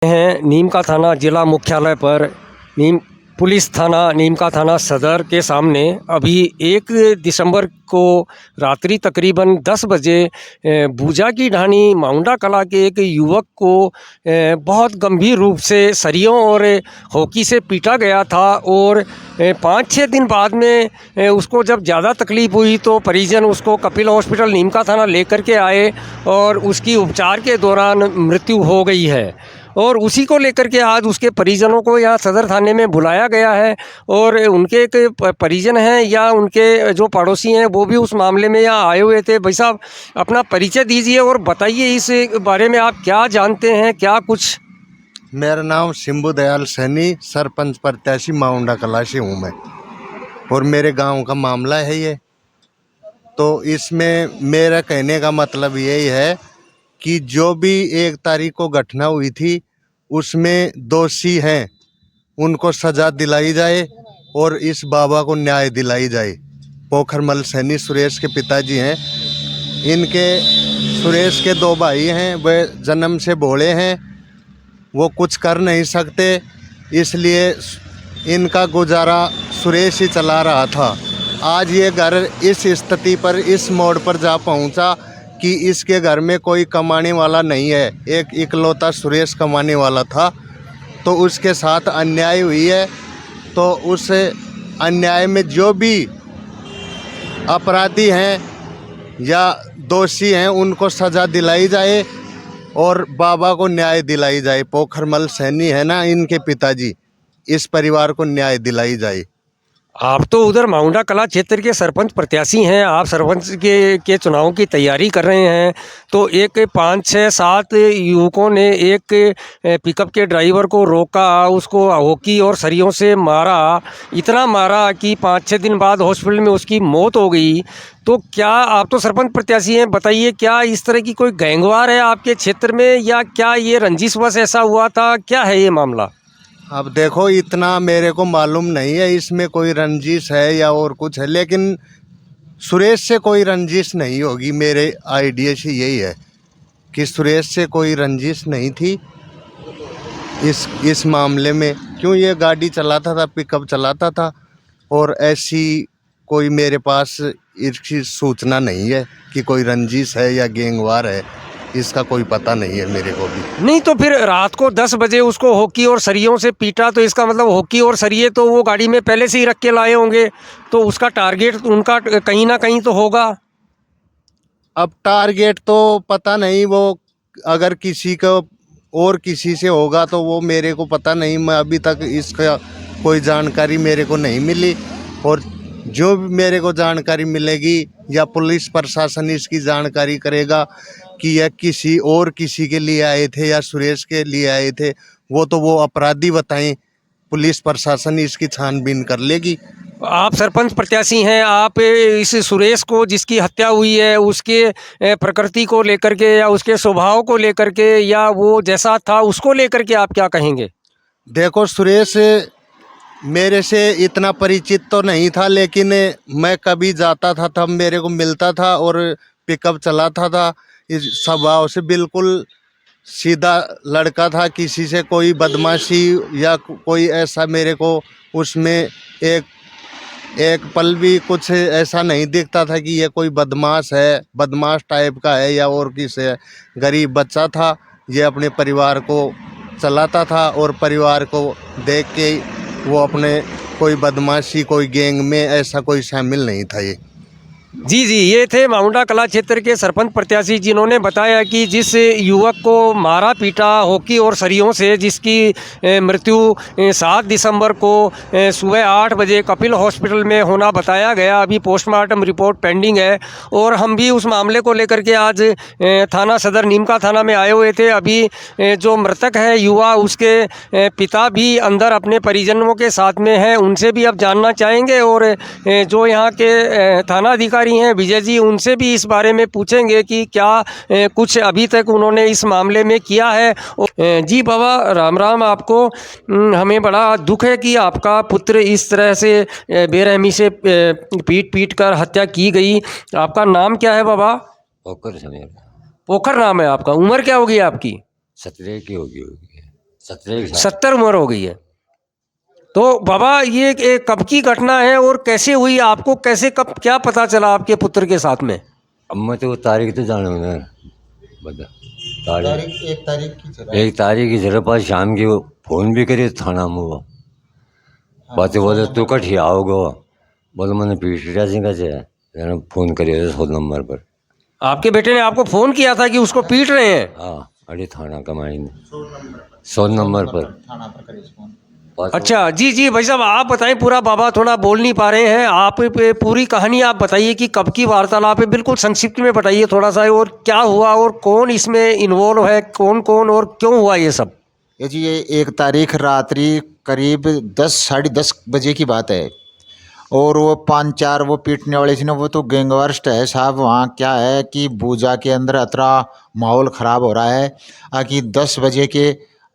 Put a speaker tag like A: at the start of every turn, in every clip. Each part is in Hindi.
A: हैं नीम का थाना जिला मुख्यालय पर नीम पुलिस थाना नीम का थाना सदर के सामने अभी 1 दिसंबर को रात्रि तकरीबन 10 बजे बूजा की ढाणी माउंडा कला के एक युवक को बहुत गंभीर रूप से सरियों और हॉकी से पीटा गया था और 5-6 दिन बाद में उसको जब ज़्यादा तकलीफ़ हुई तो परिजन उसको कपिल हॉस्पिटल नीम का थाना लेकर के आए और उसकी उपचार के दौरान मृत्यु हो गई है। और उसी को लेकर के आज उसके परिजनों को यहाँ सदर थाने में बुलाया गया है और उनके एक परिजन हैं या उनके जो पड़ोसी हैं वो भी उस मामले में यहाँ आए हुए थे। भाई साहब, अपना परिचय दीजिए और बताइए इस बारे में आप क्या जानते हैं, क्या कुछ।
B: मेरा नाम शिंबू दयाल सैनी, सरपंच प्रत्याशी माउंडा कला से हूँ मैं, और मेरे गांव का मामला है ये। तो इसमें मेरा कहने का मतलब यही है कि जो भी 1 तारीख को घटना हुई थी उसमें दोषी हैं उनको सजा दिलाई जाए और इस बाबा को न्याय दिलाई जाए। पोखरमल सैनी सुरेश के पिताजी हैं। इनके सुरेश के 2 भाई हैं, वे जन्म से भोले हैं, वो कुछ कर नहीं सकते, इसलिए इनका गुजारा सुरेश ही चला रहा था। आज ये घर इस स्थिति पर, इस मोड़ पर जा पहुंचा कि इसके घर में कोई कमाने वाला नहीं है। एक इकलौता सुरेश कमाने वाला था, तो उसके साथ अन्याय हुई है। तो उस अन्याय में जो भी अपराधी हैं या दोषी हैं उनको सज़ा दिलाई जाए और बाबा को न्याय दिलाई जाए। पोखरमल सैनी है ना इनके पिताजी, इस परिवार को न्याय दिलाई जाए।
A: आप तो उधर माउंडा कला क्षेत्र के सरपंच प्रत्याशी हैं, आप सरपंच के चुनाव की तैयारी कर रहे हैं। तो एक 5-6-7 युवकों ने एक पिकअप के ड्राइवर को रोका, उसको हॉकी और सरियों से मारा, इतना मारा कि 5-6 दिन बाद हॉस्पिटल में उसकी मौत हो गई। तो क्या आप तो सरपंच प्रत्याशी हैं, बताइए क्या इस तरह की कोई गैंगवार है आपके क्षेत्र में या क्या ये रंजिशवश ऐसा हुआ था, क्या है ये मामला?
B: अब देखो, इतना मेरे को मालूम नहीं है इसमें कोई रंजिश है या और कुछ है, लेकिन सुरेश से कोई रंजिश नहीं होगी। मेरे आइडिया से यही है कि सुरेश से कोई रंजिश नहीं थी इस मामले में। क्यों, ये गाड़ी चलाता था, पिकअप चलाता था, और ऐसी कोई मेरे पास इसकी सूचना नहीं है कि कोई रंजिश है या गैंगवार है, इसका कोई पता नहीं है मेरे को भी।
A: नहीं तो फिर रात को 10 बजे उसको हॉकी और सरियों से पीटा, तो इसका मतलब हॉकी और सरिये तो वो गाड़ी में पहले से ही रख के लाए होंगे, तो उसका टारगेट उनका कहीं ना कहीं तो होगा।
B: अब टारगेट तो पता नहीं, वो अगर किसी को और किसी से होगा तो वो मेरे को पता नहीं। मैं अभी तक इसका कोई जानकारी मेरे को नहीं मिली, और जो भी मेरे को जानकारी मिलेगी या पुलिस प्रशासन इसकी जानकारी करेगा कि यह किसी के लिए आए थे या सुरेश के लिए आए थे, वो अपराधी बताएं। पुलिस प्रशासन इसकी छानबीन कर लेगी।
A: आप सरपंच प्रत्याशी हैं, आप इस सुरेश को जिसकी हत्या हुई है उसके प्रकृति को लेकर के या उसके स्वभाव को लेकर के या वो जैसा था उसको लेकर के आप क्या कहेंगे?
B: देखो, सुरेश मेरे से इतना परिचित तो नहीं था, लेकिन मैं कभी जाता था तब मेरे को मिलता था और पिकअप चलाता था। इस स्वभाव से बिल्कुल सीधा लड़का था, किसी से कोई बदमाशी या कोई ऐसा मेरे को उसमें एक पल भी कुछ ऐसा नहीं दिखता था कि ये कोई बदमाश टाइप का है या और किसी है। गरीब बच्चा था, ये अपने परिवार को चलाता था और परिवार को देख के वो अपने कोई बदमाशी, कोई गैंग में ऐसा कोई शामिल नहीं था ये।
A: जी, ये थे माउंडा कला क्षेत्र के सरपंच प्रत्याशी जिन्होंने बताया कि जिस युवक को मारा पीटा हॉकी और सरियों से, जिसकी मृत्यु 7 दिसंबर को सुबह 8 बजे कपिल हॉस्पिटल में होना बताया गया। अभी पोस्टमार्टम रिपोर्ट पेंडिंग है और हम भी उस मामले को लेकर के आज थाना सदर नीम का थाना में आए हुए थे। अभी जो मृतक है युवा, उसके पिता भी अंदर अपने परिजनों के साथ में हैं, उनसे भी अब जानना चाहेंगे और जो यहाँ के थाना अधिकारी हैं विजय जी, उनसे भी इस बारे में पूछेंगे कि क्या कुछ अभी तक उन्होंने इस मामले में किया है। जी बाबा, राम राम आपको। हमें बड़ा दुख है कि आपका पुत्र इस तरह से बेरहमी से पीट कर हत्या की गई। आपका नाम क्या है बाबा?
C: पोखर समय
A: पोखर नाम है आपका। उम्र क्या होगी आपकी?
C: 17 की होगी।
A: 70 उम्र हो गई है। तो बाबा ये कब की घटना है और कैसे हुई, आपको कैसे कब क्या पता चला आपके पुत्र के साथ में?
C: अब मैं तो तारीख तो जानू ना बता तारीख एक तारीख की जरा पास शाम की वो फोन भी करे थाना में वो बातें बोले तू कट ही आओगे बोले मैंने पीटा सिंह का फोन करे 100 नंबर पर।
A: आपके बेटे ने आपको फोन किया था कि उसको पीट रहे हैं?
C: हाँ अरे थाना का माइन 100 नंबर पर।
A: अच्छा जी जी भाई साहब आप बताएं पूरा, बाबा थोड़ा बोल नहीं पा रहे हैं, आप पूरी कहानी आप बताइए कि कब की वार्तालाप है, बिल्कुल संक्षिप्त में बताइए थोड़ा सा, और क्या हुआ और कौन इसमें इन्वॉल्व है, कौन कौन और क्यों हुआ ये सब?
D: ये जी ये 1 तारीख रात्रि करीब 10 साढ़े 10 बजे की बात है। और वो 5-4 वो पीटने वाले थे ना, वो तो गैंगवारस्ट है साहब। वहाँ क्या है कि बूजा के अंदर अतरा माहौल ख़राब हो रहा है कि 10 बजे के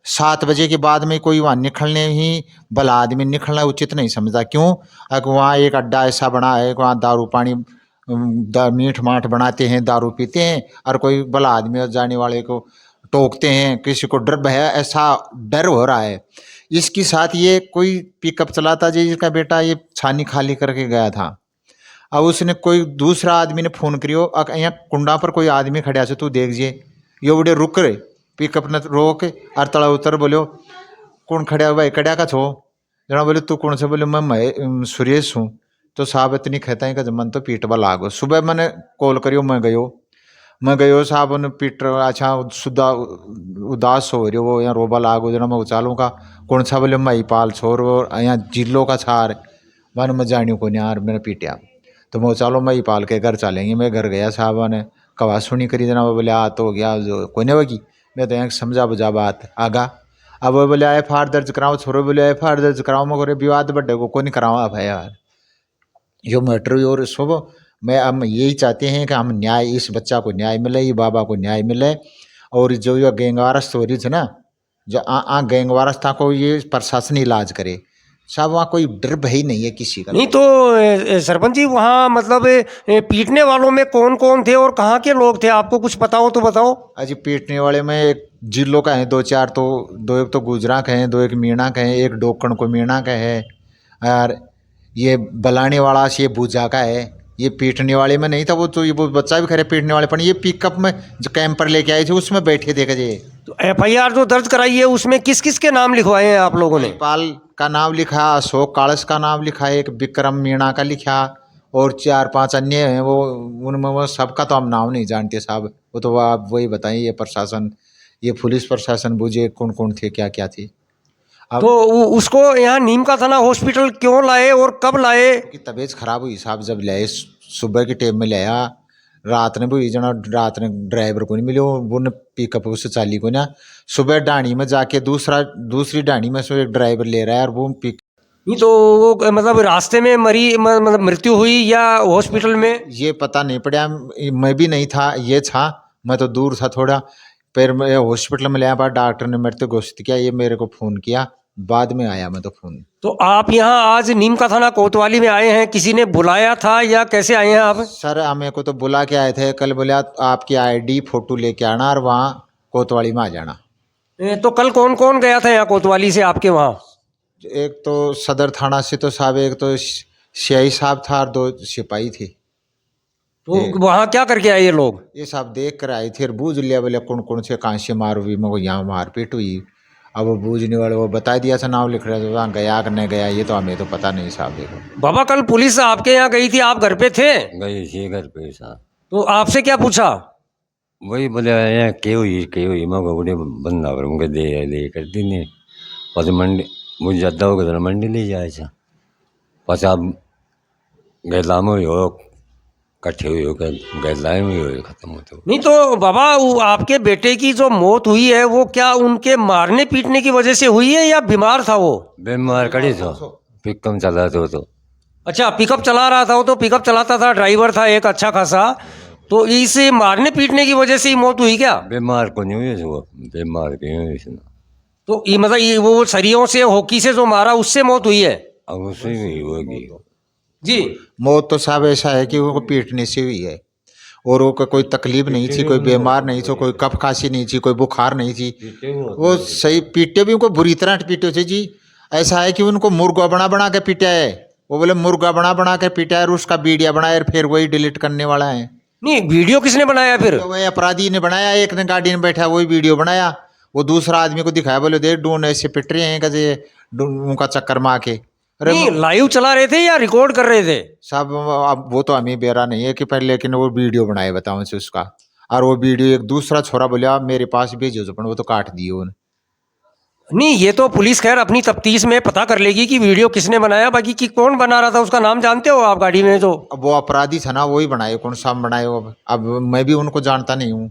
D: 7 बजे के बाद में कोई वहाँ निकलने ही भला आदमी निकलना उचित नहीं समझता। क्यों? वहाँ एक अड्डा ऐसा बना है, वहाँ दारू पानी मीठ माठ बनाते हैं, दारू पीते हैं, और कोई भला आदमी जाने वाले को टोकते हैं, किसी को डर भय ऐसा डर हो रहा है। इसके साथ ये कोई पिकअप चलाता जी, इसका बेटा ये छानी खाली करके गया था। अब उसने कोई दूसरा आदमी ने फ़ोन करियो, यहाँ कुंडा पर कोई आदमी खड़ा से तू देख जे, ये बड़े रुक रहे पिकअप ने रोक और तला उतर बोलो कौन खड़ा हुआ भाई कड़ा का छो जना बोले तू कौन से बोले मैं सुरेश हूँ। तो साहब इतनी कहता है कि मन तो पीटवा लागो। सुबह मैंने कॉल करियो, मैं गयो साहब ने पीट अच्छा सुधा उदास हो रही वो यहाँ रोबा लागो जना मैं उचालूँ का कौन सा बोले मई पाल छोर वो यहाँ जिलों का छार वन मैं जानियो को यार मैंने पीटिया। तो मैं उचालो मई पाल के घर चलेंगे। मैं घर गया साहब ने कवा सुनी करी जना वो बोले आ तो हो गया जो कोई नहीं होगी। मैं तो यहाँ समझा बुझा बात आगा। अब वो बोले FIR दर्ज कराओ, छोरो बोले FIR दर्ज कराओ, मगर विवाद बड्डे को नहीं कराओ FIR जो मैटर। और सुबह मैं हम यही चाहते हैं कि हम न्याय, इस बच्चा को न्याय मिले, ये बाबा को न्याय मिले। और जो ये गैंगवारस हो रही थी ना, जो गैंगवारस्था को ये प्रशासन इलाज करे साहब। वहाँ कोई डर भय नहीं है किसी का।
A: नहीं तो सरपंच जी वहाँ मतलब पीटने वालों में कौन कौन थे और कहाँ के लोग थे, आपको कुछ पता हो तो बताओ।
D: अजी पीटने वाले में एक जिलों का है 2-4, तो 2 एक तो गुजरा का है, 2 एक मीणा का है, एक डोकण को मीणा का है, और ये बलाने वाला से ये बूजा का है। ये पीटने वाले में नहीं था वो, तो ये वो बच्चा भी खड़े पीटने वाले, पर ये पिकअप में जो कैंपर लेके आए थे उसमें बैठे थे। कजे
A: तो FIR जो दर्ज कराई है उसमें किस किस के नाम लिखवाए हैं आप लोगों ने?
D: पाल का नाम लिखा, अशोक कालस का नाम लिखा, एक विक्रम मीणा का लिखा, और 4-5 अन्य हैं वो, उनमें वो सबका तो हम नाम नहीं जानते साहब। वो तो आप वही बताएं, ये प्रशासन, ये पुलिस प्रशासन बूझे कौन कौन थे क्या क्या थे।
A: तो उसको यहाँ नीम का थाना हॉस्पिटल क्यों लाए और कब लाए?
D: की तबीयत खराब हुई साहब, जब लाए सुबह के टाइम में लाया, रात ने भी जना रात ने ड्राइवर को नहीं मिले, वो ने पिकअप उससे चाली को ना, सुबह डाणी में जाके दूसरी डाणी में से एक ड्राइवर ले रहा है, और वो पिक
A: नहीं तो वो मतलब रास्ते में मतलब मृत्यु हुई या हॉस्पिटल में,
D: ये पता नहीं पड़ा। मैं भी नहीं था, ये था, मैं तो दूर था थोड़ा। फिर मैं हॉस्पिटल में लाया, बाद डॉक्टर ने मृत्यु घोषित किया, ये मेरे को फ़ोन किया, बाद में आया मैं तो फ़ोन।
A: तो आप यहाँ आज नीम का थाना कोतवाली में आए हैं, किसी ने बुलाया था या कैसे आए हैं आप?
D: सर हमें को तो बुला के आए थे, कल बोला आपकी ID फोटो लेके आना और वहाँ कोतवाली में आ जाना।
A: तो कल कौन कौन गया था यहाँ कोतवाली से आपके वहाँ?
D: एक तो सदर थाना से तो साहब, एक तो CI साहब था और 2 सिपाही थे।
A: तो वहाँ क्या करके आए ये लोग?
D: ये साहब देख कर आए थे और बूझ लिया, बोले कौन कौन से कहाँ से मार हुई, मगर यहाँ मारपीट हुई। अब वो बूझने वाले वो बता दिया था, नाम लिख रहा था, वहाँ गया कि नहीं गया ये तो हमें तो पता नहीं साहब। देखो
A: बाबा कल पुलिस आपके यहाँ गई थी, आप घर पे थे?
C: गई थी घर पे साहब।
A: तो आपसे क्या पूछा?
C: वही बोले यहाँ के हुई मैं बड़े बंदा पर मुझे दे कर दी नहीं बस मंडी मुझे ज़्यादा हो गया मंडी ले जाए था बस आप गैला में हुई हो कट्ठे हुई हो गैला में हुई हो ख़त्म होते हो।
A: नहीं तो बाबा आपके बेटे की जो मौत हुई है वो क्या उनके मारने पीटने की वजह से हुई है या बीमार था वो?
C: बीमार कड़ी था, पिकअप चला तो।
A: अच्छा पिकअप चला रहा था वो, तो पिकअप चलाता था, ड्राइवर था एक अच्छा खासा, तो इस मारने पीटने की वजह से ही मौत हुई क्या?
C: बीमार को नहीं हुई वो, बीमार की हुई थी।
A: तो ये मतलब ये वो सरियों से हॉकी से जो मारा उससे मौत हुई है?
C: अब उससे भी होगी
A: जी
D: मौत तो साहब ऐसा है कि वो पीटने से हुई है। और वो कोई तकलीफ नहीं थी, कोई बीमार नहीं थी, कोई कफ खांसी नहीं थी, कोई बुखार नहीं थी। वो सही पीटे भी उनको बुरी तरह पीटे थे जी। ऐसा है कि उनको मुर्गा बना बना के पीटा है। वो बोले मुर्गा बना बना के पीटा है और उसका वीडियो बनाया और फिर वही डिलीट करने वाला है।
A: नहीं, वीडियो किसने बनाया फिर?
D: तो वही अपराधी ने बनाया, एक ने गाड़ी में बैठा वही वीडियो बनाया, वो दूसरा आदमी को दिखाया, बोले देख ढूंढ ऐसे पिट रहे हैं कैसे उनका चक्कर मार के। अरे
A: नहीं, लाइव चला रहे थे या रिकॉर्ड कर रहे थे?
D: साहब अब वो तो हमें बेरा नहीं है कि पहले, लेकिन वो वीडियो बनाए बताओ से उसका। और वो वीडियो एक दूसरा छोरा बोला मेरे पास भेजो, तो वो तो काट दिए उन्होंने।
A: नहीं, ये तो पुलिस खैर अपनी तफ्तीश में पता कर लेगी कि वीडियो किसने बनाया। बाकी कि कौन बना रहा था उसका नाम जानते हो आप गाड़ी में? जो
D: अब वो अपराधी था ना वही बनाए, कौन सा बनाए वो। अब मैं भी उनको जानता नहीं हूँ,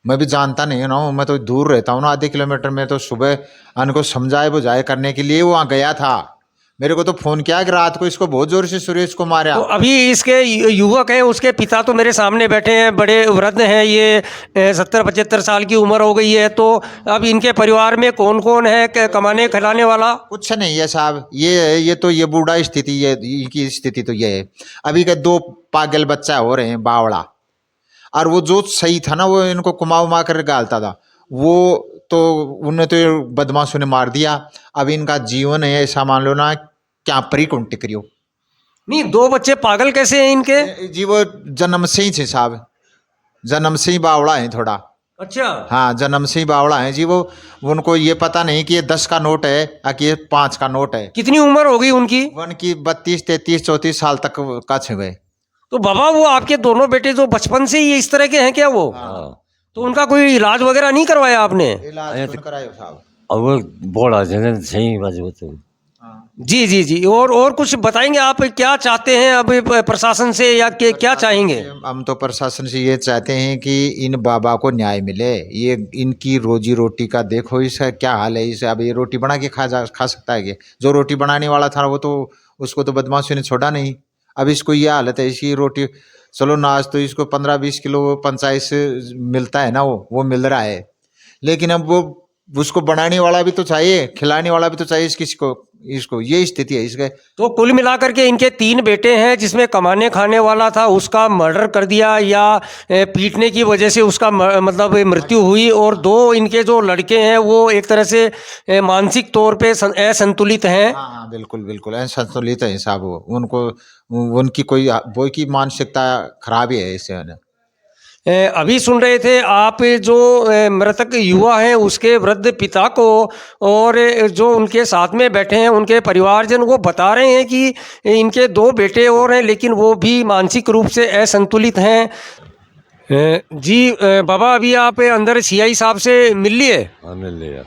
D: मैं भी जानता नहीं हूँ ना, मैं तो दूर रहता हूँ ना आधे किलोमीटर में। तो सुबह उनको समझाए बुझाए करने के लिए वहाँ गया था। मेरे को तो फोन किया कि रात को इसको बहुत जोर से सुरेश को मारा।
A: तो अभी इसके युवक हैं, उसके पिता तो मेरे सामने बैठे हैं, बड़े वृद्ध हैं, ये 70-75 साल की उम्र हो गई है। तो अब इनके परिवार में कौन कौन है कमाने खिलाने वाला?
D: कुछ नहीं है साहब, ये तो ये बूढ़ा स्थिति, ये इनकी स्थिति तो ये है। अभी के 2 पागल बच्चा हो रहे हैं बावड़ा, और वो जो सही था ना वो इनको कुमा उमा कर गालता था, वो तो उन्हें तो बदमाशों ने मार दिया। अब इनका जीवन है ऐसा मान लो ना क्या परी कौन टिकरियो।
A: नहीं, 2 बच्चे पागल कैसे हैं इनके?
D: जी वो जन्म से ही थे साहब, जन्म से ही बावड़ा है थोड़ा।
A: अच्छा।
D: हाँ जन्म से ही बावड़ा है जी। वो उनको ये पता नहीं कि ये 10 का नोट है या कि ये 5 का नोट है।
A: कितनी उम्र होगी उनकी?
D: उनकी 32, 33, 34 साल तक का छे।
A: तो बाबा वो आपके दोनों बेटे जो बचपन से ही इस तरह के हैं क्या वो?
C: हाँ।
A: तो उनका कोई इलाज वगैरह नहीं करवाया आपने?
D: इलाज कौन करायो साहब?
C: अब वो बोला जगह सही बात वो तो।
A: जी जी जी। और कुछ बताएंगे आप, क्या चाहते हैं अब प्रशासन से, या क्या चाहेंगे?
D: हम तो प्रशासन से ये चाहते हैं कि इन बाबा को न्याय मिले। ये इनकी रोजी रोटी का देखो इसका क्या हाल है। इसे अब ये रोटी बना के खा सकता है क्या? जो रोटी बनाने वाला था वो तो उसको तो बदमाशियों ने छोड़ा नहीं। अब इसको ये हालत है, इसकी रोटी चलो नाज तो इसको 15-20 किलो पंचायत से मिलता है ना, वो मिल रहा है। लेकिन अब वो उसको बनाने वाला भी तो चाहिए, खिलाने वाला भी तो चाहिए इसको ये स्थिति है इसके।
A: तो कुल मिलाकर के इनके 3 बेटे हैं, जिसमें कमाने खाने वाला था उसका मर्डर कर दिया या पीटने की वजह से उसका मतलब मृत्यु हुई, और 2 इनके जो लड़के हैं वो एक तरह से मानसिक तौर पे असंतुलित हैं।
D: हाँ बिल्कुल बिल्कुल असंतुलित है साहब। वो उनको उनकी कोई की मानसिकता खराब ही है इससे।
A: अभी सुन रहे थे आप जो मृतक युवा हैं उसके वृद्ध पिता को, और जो उनके साथ में बैठे हैं उनके परिवारजन, वो बता रहे हैं कि इनके 2 बेटे और हैं लेकिन वो भी मानसिक रूप से असंतुलित हैं। जी बाबा, अभी आप अंदर सीआई साहब से मिल लिए?
C: हाँ मिल लिया।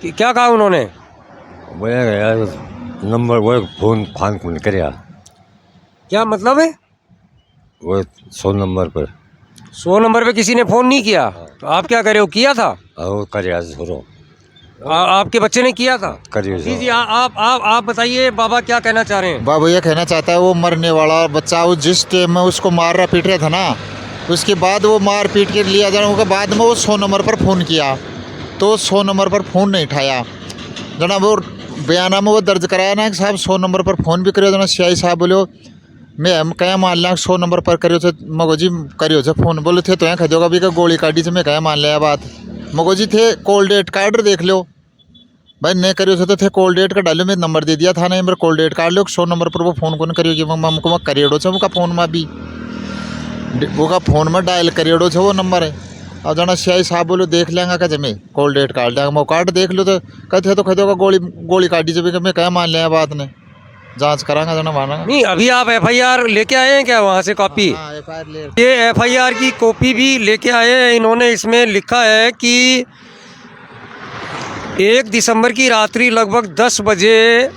A: क्या कहा उन्होंने?
C: वो यार नंबर वो फोन फान फोन करया।
A: क्या मतलब है?
C: वो 100 नंबर पर
A: 100 नंबर पे किसी ने फ़ोन नहीं किया? तो आप क्या करे हो, किया था?
C: वो करया छोरो
A: आपके बच्चे ने किया था?
C: करियो
A: जी जी। आप बताइए बाबा, क्या कहना चाह रहे हैं?
D: बाबू ये कहना चाहता है वो मरने वाला बच्चा, वो जिस टाइम में उसको मार रहा पीट रहा था ना, उसके बाद वो मार पीट के लिया जाने के बाद में वो 100 नंबर पर फ़ोन किया, तो 100 नंबर पर फ़ोन नहीं उठाया। जना वो बयाना में वो दर्ज कराया ना कि साहब 100 नंबर पर फ़ोन भी करियो। जना सीआई साहब बोलो मैं हम क्या मान लिया 100 नंबर पर करियो थे मगो जी, करियो थे फ़ोन। बोले थे तो यहाँ खजोगा भी का गोली काटी से मैं क्या मान लिया बात। मगो जी थे कॉल डेट का ऑर्डर देख लो भाई, नहीं करियो थे तो थे कॉल डेट का डालो, मैं नंबर दे दिया था ना, मेरे कॉल डेट काट लो। 100 नंबर पर वो फ़ोन कौन करियो कि हमको मैं करिएडो छे, वो का फ़ोन में भी वो का फ़ोन में डायल करिएडो छे वो नंबर है। और जना सीआई साहब बोलो देख लेंगे क्या जमे कॉल डेट काट लेंगे, मैं कार्ड देख लो तो कहते तो खजोगा गोली काटी से भी मैं क्या मान लिया बात ने, जांच करांगा जना माना
A: नहीं, अभी आप FIR लेके आए हैं क्या वहाँ से कॉपी? ये FIR की कॉपी भी लेके आए हैं इन्होंने। इसमें लिखा है कि 1 दिसंबर की रात्रि लगभग 10 बजे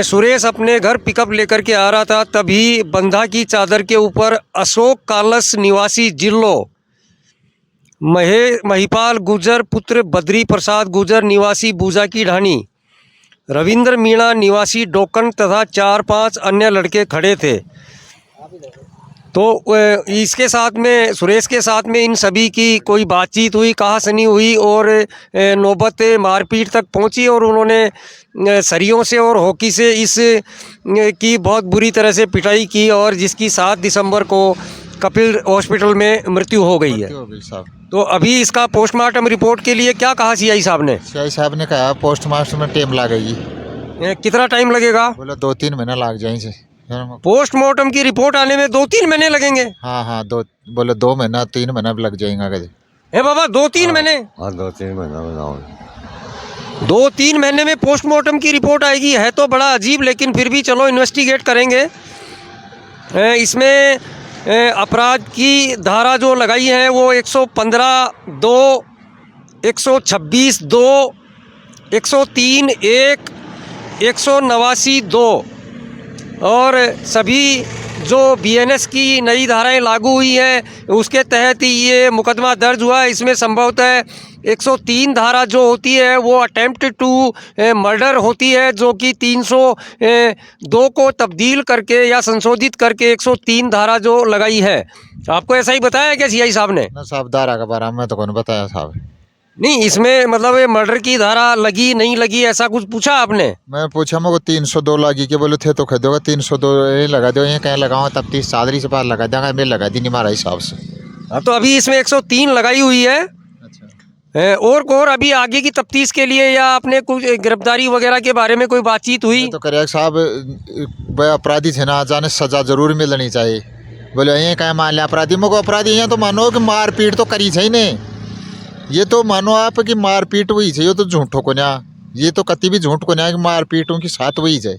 A: सुरेश अपने घर पिकअप लेकर के आ रहा था, तभी बंधा की चादर के ऊपर अशोक कालस निवासी जिल्लो, महिपाल गुजर पुत्र बद्री प्रसाद गुजर निवासी बूजा की ढाणी, रविंद्र मीणा निवासी डोकन तथा 4-5 अन्य लड़के खड़े थे। तो इसके साथ में सुरेश के साथ में इन सभी की कोई बातचीत हुई, कहासुनी हुई और नौबत मारपीट तक पहुंची, और उन्होंने सरियों से और हॉकी से इस की बहुत बुरी तरह से पिटाई की, और जिसकी 7 दिसंबर को कपिल हॉस्पिटल में मृत्यु हो गई है।
D: हो गई साहब।
A: तो अभी इसका पोस्टमार्टम रिपोर्ट के लिए क्या कहा सीआई साहब ने?
D: सीआई साहब ने कहा पोस्टमार्टम में टाइम लगेगी।
A: कितना टाइम लगेगा?
D: बोला 2-3 महीना लग जाएंगे।
A: पोस्टमार्टम की रिपोर्ट आने में 2-3 महीने लगेंगे?
D: हाँ, बोले 2 महीना 3 महीना भी लग जाएंगे कभी।
A: हे बाबा 2-3 महीने?
C: हाँ 2-3 महीना बनाओ।
A: 2-3 महीने में पोस्टमार्टम की रिपोर्ट आएगी, है तो बड़ा अजीब, लेकिन फिर भी चलो इन्वेस्टिगेट करेंगे। इसमें अपराध की धारा जो लगाई है वो 115(2), 126(2), 103(1), 189(2 और सभी जो बीएनएस की नई धाराएं लागू हुई हैं उसके तहत ही ये मुकदमा दर्ज हुआ है। इसमें संभवतः 103 धारा जो होती है वो अटेम्प्ट टू मर्डर होती है, जो कि 302 को तब्दील करके या संशोधित करके 103 धारा जो लगाई है। आपको ऐसा ही बताया क्या सीआई साहब ने?
D: ना साहब, धारा के बारे में तो कौन बताया साहब।
A: नहीं, इसमें मतलब ये मर्डर की धारा लगी नहीं लगी ऐसा कुछ पूछा आपने?
D: मैं पूछा, मेरे को 302 लगी के बोले थे तो कह दोगा 302 ये लगा दो, ये कहीं लगाओ तब 30 चादरी से पार लगा देगा, मैं लगा दी नहीं हमारा हिसाब से।
A: हाँ, तो अभी इसमें 103 लगाई हुई है।
D: अच्छा।
A: और अभी आगे की तफ्तीश के लिए या आपने कुछ गिरफ्तारी वगैरह के बारे में कोई बातचीत हुई?
D: तो करेगा साहब, भाई अपराधी थे ना, जाने सजा जरूर मिलनी चाहिए। बोले ये कहीं मान लिया अपराधी, मेरे को अपराधी यहाँ तो मानो कि मारपीट तो करी चाहिए ने, ये तो मानो आप कि मारपीट हुई चाहिए, ये तो झूठों को ना, ये तो कति भी झूठ को ना कि मारपीटों के साथ हुई जाए।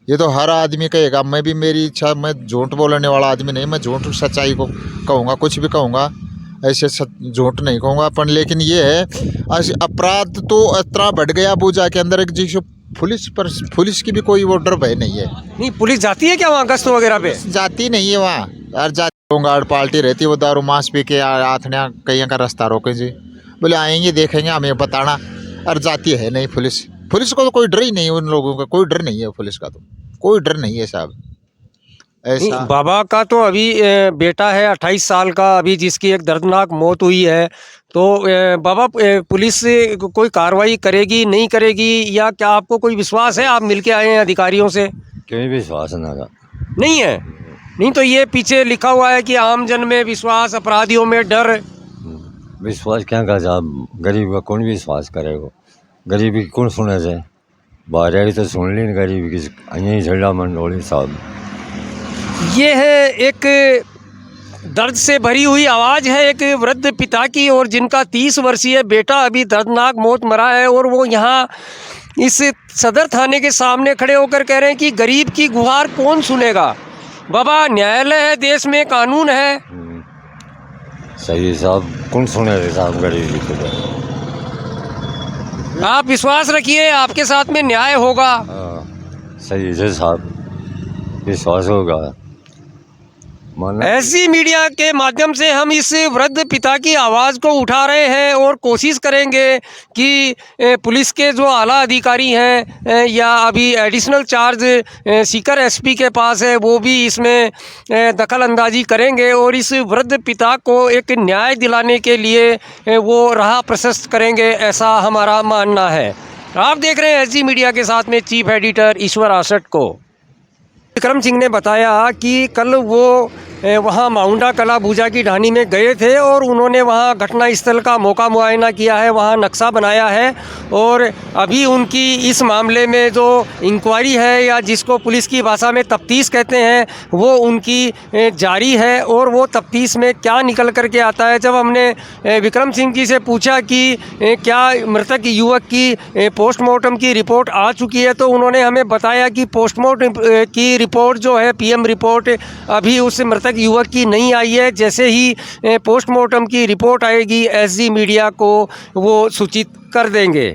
D: ये तो हर आदमी कहेगा, मैं भी मेरी इच्छा, मैं झूठ बोलने वाला आदमी नहीं, मैं झूठ सच्चाई को कहूँगा, कुछ भी कहूँगा, ऐसे झूठ नहीं कहूँगा अपन। लेकिन ये है अपराध तो इतना बढ़ गया बूजा के अंदर, जिस पुलिस की भी कोई ऑर्डर भय नहीं है।
A: नहीं, पुलिस जाती है क्या वहाँ गश्त वगैरह पे?
D: जाती नहीं है वहाँ, और जाती होमगार्ड पार्टी रहती है, वो दारू मांस पी के आथने कहीं का रास्ता रोके जी, बोले आएंगे देखेंगे हमें बताना, और जाती है नहीं पुलिस। पुलिस को तो कोई डर ही नहीं है, उन लोगों का कोई डर नहीं है, पुलिस का तो कोई डर नहीं है साहब। ऐसा
A: बाबा का तो अभी बेटा है 28 साल का अभी, जिसकी एक दर्दनाक मौत हुई है। तो बाबा पुलिस कोई कार्रवाई करेगी नहीं करेगी, या क्या आपको कोई विश्वास है? आप मिलके आए हैं अधिकारियों से?
C: कोई विश्वास
A: नहीं है। नहीं, तो ये पीछे लिखा हुआ है कि आम जन में विश्वास, अपराधियों में डर।
C: विश्वास क्या कर साहब, गरीब का कौन विश्वास करेगा? गरीबी कौन सुने जाए? बाहर तो सुन ली गरीब की, यही झंडा मंडोली साहब।
A: ये है एक दर्द से भरी हुई आवाज़ है एक वृद्ध पिता की, और जिनका 30 वर्षीय बेटा अभी दर्दनाक मौत मरा है, और वो यहाँ इस सदर थाने के सामने खड़े होकर कह रहे हैं कि गरीब की गुहार कौन सुनेगा। बाबा, न्यायालय है, देश में कानून है।
C: सही साहब, कौन सुने साहब गरीबी को?
A: आप विश्वास रखिए, आपके साथ में न्याय होगा।
C: सही से साहब, विश्वास होगा।
A: ऐसी मीडिया के माध्यम से हम इस वृद्ध पिता की आवाज़ को उठा रहे हैं और कोशिश करेंगे कि पुलिस के जो आला अधिकारी हैं या अभी एडिशनल चार्ज सीकर एसपी के पास है, वो भी इसमें दखल अंदाजी करेंगे और इस वृद्ध पिता को एक न्याय दिलाने के लिए वो राह प्रशस्त करेंगे, ऐसा हमारा मानना है। आप देख रहे हैं एसजी मीडिया के साथ में चीफ एडिटर ईश्वर आसट को। विक्रम सिंह ने बताया कि कल वो वहाँ माउंडा कला बूजा की ढाणी में गए थे और उन्होंने वहाँ घटना स्थल का मौका मुआयना किया है, वहाँ नक्शा बनाया है, और अभी उनकी इस मामले में जो इंक्वायरी है या जिसको पुलिस की भाषा में तफ्तीश कहते हैं वो उनकी जारी है। और वो तफ्तीश में क्या निकल कर के आता है, जब हमने विक्रम सिंह जी से पूछा कि क्या मृतक युवक की पोस्टमार्टम की रिपोर्ट आ चुकी है, तो उन्होंने हमें बताया कि पोस्टमार्टम की रिपोर्ट जो है पीएम रिपोर्ट अभी उस मृतक युवक की नहीं आई है। जैसे ही पोस्टमार्टम की रिपोर्ट आएगी एसजी मीडिया को वो सूचित कर देंगे।